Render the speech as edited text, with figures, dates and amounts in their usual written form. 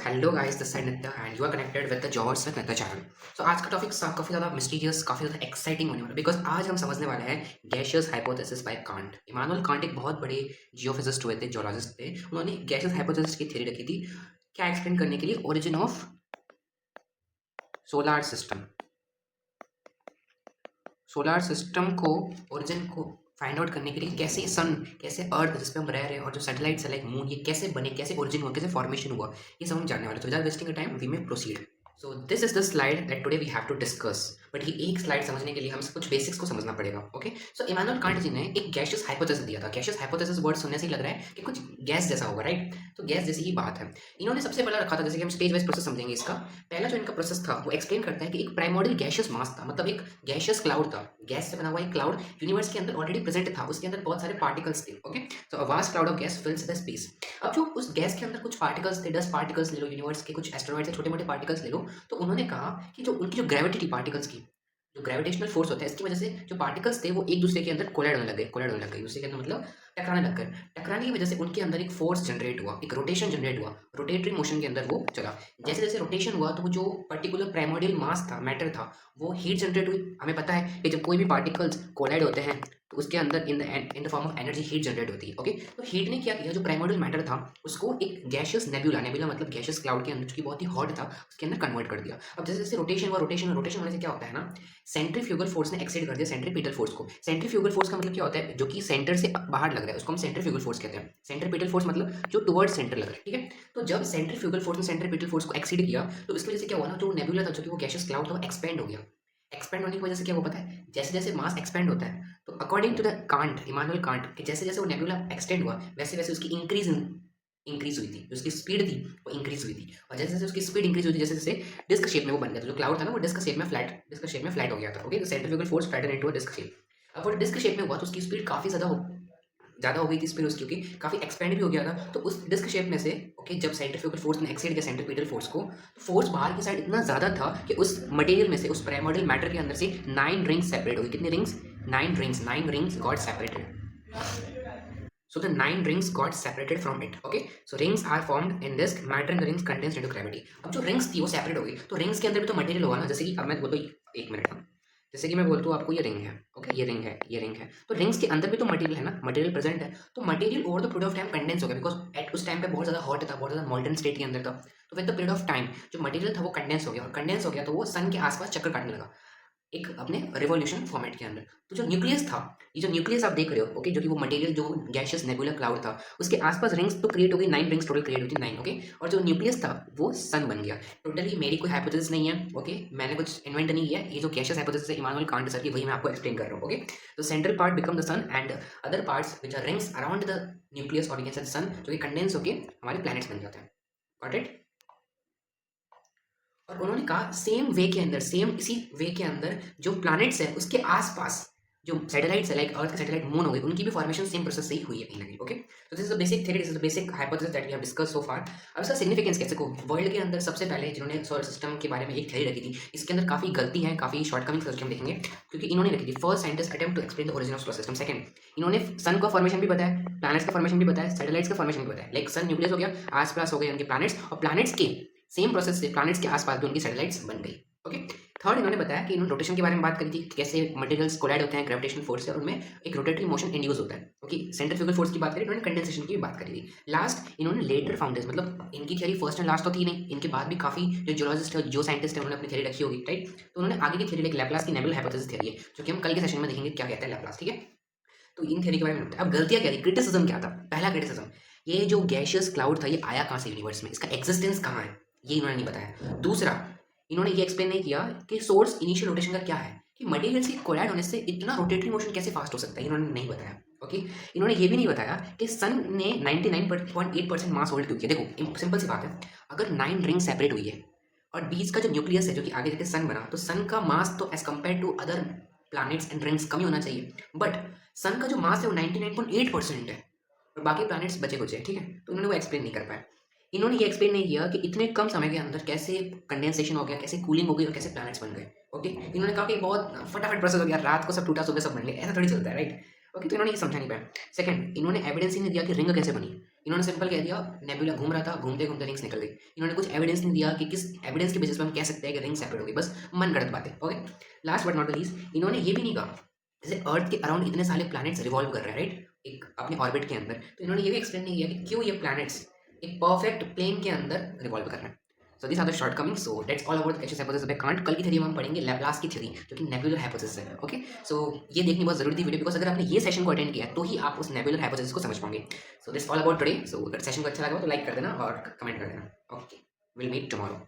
Hello guys, this side Nitya and you are connected with the jobs with Nitya channel. So आज का topic काफ़ी ज़्यादा mysterious, काफ़ी ज़्यादा एक्साइटिंग होने वाला है बिकॉज आज हम समझने वाले हैं gaseous hypothesis by Kant. Immanuel Kant एक बहुत बड़े जियोफिजिस्ट हुए थे, जियोलॉजिस्ट थे। उन्होंने गैशियस हाइपोथेसिस की थ्योरी रखी थी क्या एक्सप्लेन करने के लिए origin of solar system. Solar system को ओरिजिन को फाइंड आउट करने के लिए कैसे सन, कैसे अर्थ जिस पे हम रह रहे हैं और जो सैटेलाइट्स है लाइक मून, ये कैसे बने, कैसे ओरिजिन हुआ, कैसे फॉर्मेशन हुआ, ये सब हम जानने वाले हैं। तो without wasting time we may proceed. So this is the slide that today we have to discuss. But ये एक स्लाइड समझने के लिए हमें कुछ बेसिक्स को समझना पड़ेगा। ओके, सो इमानुएल कांट जी ने एक गैशियस हाइपोथेसिस दिया था। गैशियस हाइपोथेसिस वर्ड सुनने से ही लग रहा है कि कुछ गैस जैसा होगा, राइट? तो गैस जैसी ही बात है। इन्होंने सबसे पहला रखा था, जैसे कि हम स्टेज वाइज प्रोसेस समझेंगे इसका। पहला जो इनका प्रोसेस था वो एक्सप्लेन करता है कि एक प्राइमोर्डियल गैशियस मास था, मतलब एक गैशियस क्लाउड था। गैस से बना हुआ एक क्लाउड यूनिवर्स के अंदर ऑलरेडी प्रेजेंट था, उसके अंदर बहुत सारे पार्टिकल्स थे। Okay, so a vast cloud of gas फिल्स the space. अब जो उस गैस के अंदर कुछ पार्टिकल्स थे, डस्ट पार्टिकल्स ले लो, यूनिवर्स के कुछ एस्टेरॉइड्स से छोटे मोटे पार्टिकल्स ले लो, तो उन्होंने कहा कि जो उनकी जो ग्रेविटी थी पार्टिकल्स की, जो ग्रेविटेशनल फोर्स होता है, इसकी वजह से जो पार्टिकल्स थे वो एक दूसरे के अंदर कोलाइड होने लग गए, दूसरे के अंदर मतलब टकराने लग गए। टकराने की वजह से उनके अंदर एक फोर्स जनरेट हुआ, एक रोटेशन जनरेट हुआ, रोटेटरी मोशन के अंदर वो चला। जैसे जैसे रोटेशन हुआ तो वो जो पर्टिकुलर प्राइमोर्डियल मास था, मैटर था, वो हीट जनरेट हुई। हमें पता है कि जब कोई भी पार्टिकल्स कोलाइड होते हैं तो उसके अंदर in the form of energy heat generate होती है। ओके, तो हीट ने क्या किया, जो प्राइमोर्डियल मैटर था उसको एक गैशियस नेबुला, नेबुला मतलब गैशियस क्लाउड के अंदर, जो कि बहुत ही हॉट था, उसके अंदर कन्वर्ट कर दिया। अब जैसे जैसे रोटेशन हुआ, रोटेशन होने से क्या होता है ना, सेंट्रीफ्यूगल फोर्स ने एक्सीड कर दिया सेंट्रीपिटल फोर्स को। सेंट्रीफ्यूगल फोर्स का मतलब क्या होता है, जो कि सेंटर से बाहर लग रहा है उसको हम सेंट्रीफ्यूगल फोर्स कहते हैं। सेंट्रीपिटल फोर्स मतलब जो टुवर्ड्स सेंटर लग रहा है, ठीक है? तो जब सेंट्रीफ्यूगल फोर्स ने सेंट्रीपिटल फोर्स को एक्सीड किया तो इसकी वजह से क्या हुआ ना, जो नेबुला था, जो कि वो गैशियस क्लाउड था, वो एक्सपेंड हो गया। एक्सपेंड होने की वजह से क्या हुआ पता है, जैसे जैसे मास एक्सपेंड होता है तो according to the Kant, Immanuel Kant, कि जैसे जैसे वो नेबुला एक्सटेंड हुआ वैसे वैसे उसकी इंक्रीज हुई थी, उसकी स्पीड थी वो इंक्रीज हुई थी। और जैसे जैसे उसकी स्पीड इंक्रीज हुई थी, जैसे जैसे डिस्क शेप में वो बन गया था। जो क्लाउड था ना वो डिस्क शेप में फ्लैट हो गया था। ओके, तो centrifugal force flatten into a disc shape. अब वो डिस्क शेप में हुआ तो उसकी स्पीड काफ़ी ज़्यादा हो गई थी स्पीड उसकी, क्योंकि काफ़ी एक्सपेंड भी हो गया था। तो उस डिस्क शेप में से ओके, जब सेंट्रीफ्यूगल फोर्स ने एक्सीड किया सेंट्रीपिटल फोर्स को, तो फोर्स बाहर की साइड इतना ज़्यादा था कि उस मटेरियल में से, उस प्राइमोर्डियल मैटर के अंदर से 9 रिंग्स सेपरेट हो गई। कितनी rings? 9 rings got separated. So the 9 rings got separated from it. Okay, so rings are formed in this matter and the rings contains due to gravity. अब जो रिंग्स थी वो सेपरेट हो गई, तो रिंग्स के अंदर भी तो मटेरियल होगा ना। जैसे कि अब मैं बोलता हूँ, एक मिनट, जैसे कि मैं बोलता हूँ आपको ये रिंग है, ओके, ये रिंग है, ये रिंग है, तो रिंग्स के अंदर भी तो मटेरियल है ना, मटेरियल प्रेजेंट है। तो material over the period of time condense हो गया, बिकॉज एट उस टाइम पे बहुत ज़्यादा हॉट था, बहुत ज़्यादा मॉल्टन स्टेट के अंदर था। तो with the period of time जो मटेरियल था वो कंडेंस हो गया, और कंडेंस हो गया तो वो सन के आसपास चक्कर काटने लगा एक अपने रिवॉल्यूशन फॉर्मेट के अंदर। तो जो न्यूक्लियस था, ये जो न्यूक्लियस आप देख रहे हो, ओके, जो कि वो मटेरियल, जो गैशियस नेबुलर क्लाउड था, उसके आसपास रिंग्स तो क्रिएट हो गई, 9 रिंग्स टोटल क्रिएट होती 9। ओके, और जो न्यूक्लियस था वो सन बन गया। टोटली मेरी कोई हाइपोथेसिस नहीं है, ओके, मैंने कुछ इन्वेंट नहीं किया। ये जो गैशियस हाइपोथेसिस है इमानुएल कांट सर की, वही मैं आपको एक्सप्लेन कर रहा हूँ। ओके, तो central part become the sun and other parts which are rings around the nucleus और we can say the sun, जो कि कंडेंस होके हमारे प्लैनेट्स बन जाते हैं। Got it? और उन्होंने कहा सेम वे के अंदर, सेम इसी वे के अंदर जो प्लैनेट्स है उसके आसपास जो सैटेलाइट्स है, लाइक अर्थ के सैटेलाइट मून हो गई, उनकी भी फॉर्मेशन सेम प्रोसेस से ही हुई है कहीं ना कहीं। ओके, तो this is the basic theory, this is the basic hypothesis that we have discuss so far. अब इसका सिग्निफिकेंस कैसे को, वर्ल्ड के अंदर सबसे पहले जिन्होंने सोलर सिस्टम के बारे में एक थ्योरी रखी थी, इसके अंदर काफ़ी गलती है, काफ़ी शॉर्टकमिंग्स करके हम देखेंगे, क्योंकि इन्होंने रखी थी first scientist attempt to explain the origin of solar system. Second, इन्होंने सन का फॉर्मेशन भी बताया, प्लैनेट्स का फॉर्मेशन भी बताया, सैटेलाइट्स का फॉर्मेशन भी बताया। लाइक सन न्यूक्लियस हो गया, आसपास हो गए उनके प्लैनेट्स, और प्लैनेट्स के सेम प्रोसेस से प्लैनेट्स के आसपास भी उनकी सैटेलाइट्स बन गई। ओके, थर्ड, इन्होंने बताया कि इन्होंने रोटेशन के बारे में बात करी थी, कैसे मटेरियल्स कोलाइड होते हैं ग्रेविटेशनल फोर्स से और उनमें एक रोटेटरी मोशन इंड्यूस होता है। ओके, सेंट्रीफ्यूगल फोर्स की बात करी, इन्होंने कंडेंसेशन की भी बात करी थी। लास्ट, इन्होंने लेटर फाउंडेशन, मतलब इनकी थ्योरी फर्स्ट एंड लास्ट तो थी नहीं, इनके बाद भी काफी जो जियोलॉजिस्ट है, जो साइंटिस्ट है, उन्होंने अपनी थ्योरी रखी होगी, राइट? तो उन्होंने आगे की थ्योरी, एक लैप्लास की नेबुलर हाइपोथेसिस थ्योरी है, जो कि हम कल के सेशन में देखेंगे क्या कहता है लैप्लास, ठीक है? तो इन थ्योरी के बारे में बताया। अब गलतियां क्या थी, क्रिटिसिज्म क्या था? पहला क्रिटिसिज्म, ये जो गैशियस क्लाउड था ये आया कहाँ से यूनिवर्स में, इसका एग्जिस्टेंस कहाँ है, ये इन्होंने नहीं बताया। दूसरा, इन्होंने ये एक्सप्लेन नहीं किया कि सोर्स इनिशियल रोटेशन का क्या है, कि मटेरियल्स की कोलाइड होने से इतना रोटेटरी मोशन कैसे फास्ट हो सकता है, इन्होंने नहीं बताया। ओके, इन्होंने ये भी नहीं बताया कि सन ने 99.8% मास होल्ड क्यों किया। देखो सिंपल सी बात है, अगर 9 रिंग सेपरेट हुई है और बीच का जो न्यूक्लियस है, जो कि आगे जाके सन बना, तो सन का मास तो as compared to other planets and rings कम ही होना चाहिए। बट सन का जो मास है वो 99.8% है और बाकी प्लैनेट्स बचे कुछ है, ठीक है? तो उन्होंने वो एक्सप्लेन नहीं कर पाया। इन्होंने ये एक्सप्लेन नहीं किया कि इतने कम समय के अंदर कैसे कंडेंसेशन हो गया, कैसे कूलिंग हो गई और कैसे प्लैनेट्स बन गए। ओके, इन्होंने कहा कि बहुत फटाफट प्रोसेस हो गया, रात को सब टूटा, सुबह सब बन गए, ऐसा थोड़ी चलता है, राइट? ओके, तो इन्होंने ये समझा नहीं पाया। सेकंड, इन्होंने एविडेंस ही नहीं दिया कि रिंग कैसे बनी। इन्होंने सिंपल कह दिया नेबुला घूम रहा था, घूमते घूमते रिंग्स निकल गई। इन्होंने कुछ एविडेंस नहीं दिया कि किस एविडेंस के बेसिस पे हम कह सकते हैं कि रिंग सेपरेट होगी, बस मन गढ़ंत बातें। Okay, last but not the least, इन्होंने ये भी नहीं कहा जैसे अर्थ के अराउंड इतने सारे प्लैनेट्स रिवॉल्व कर रहे हैं, राइट, एक अपने ऑर्बिट के अंदर, तो इन्होंने ये भी एक्सप्लेन नहीं किया कि क्यों ये प्लैनेट्स एक परफेक्ट प्लेन के अंदर रिवॉल्व कर रहे हैं। So this are the shortcoming, so that's all about gaseous hypothesis by Kant. कल की थ्योरी में हम पढ़ेंगे लैप्लास की थ्योरी जो कि नेबुलर हाइपोथेसिस है। ओके, सो ये देखनी बहुत जरूरी थी वीडियो, बिकॉज अगर आपने ये सेशन को अटेंड किया तो ही आप उस नेबुलर हाइपोथेसिस को समझ पाओगे। So this all about today. So अगर सेशन को अच्छा लगा तो लाइक कर देना और कमेंट कर देना। Okay, will meet tomorrow.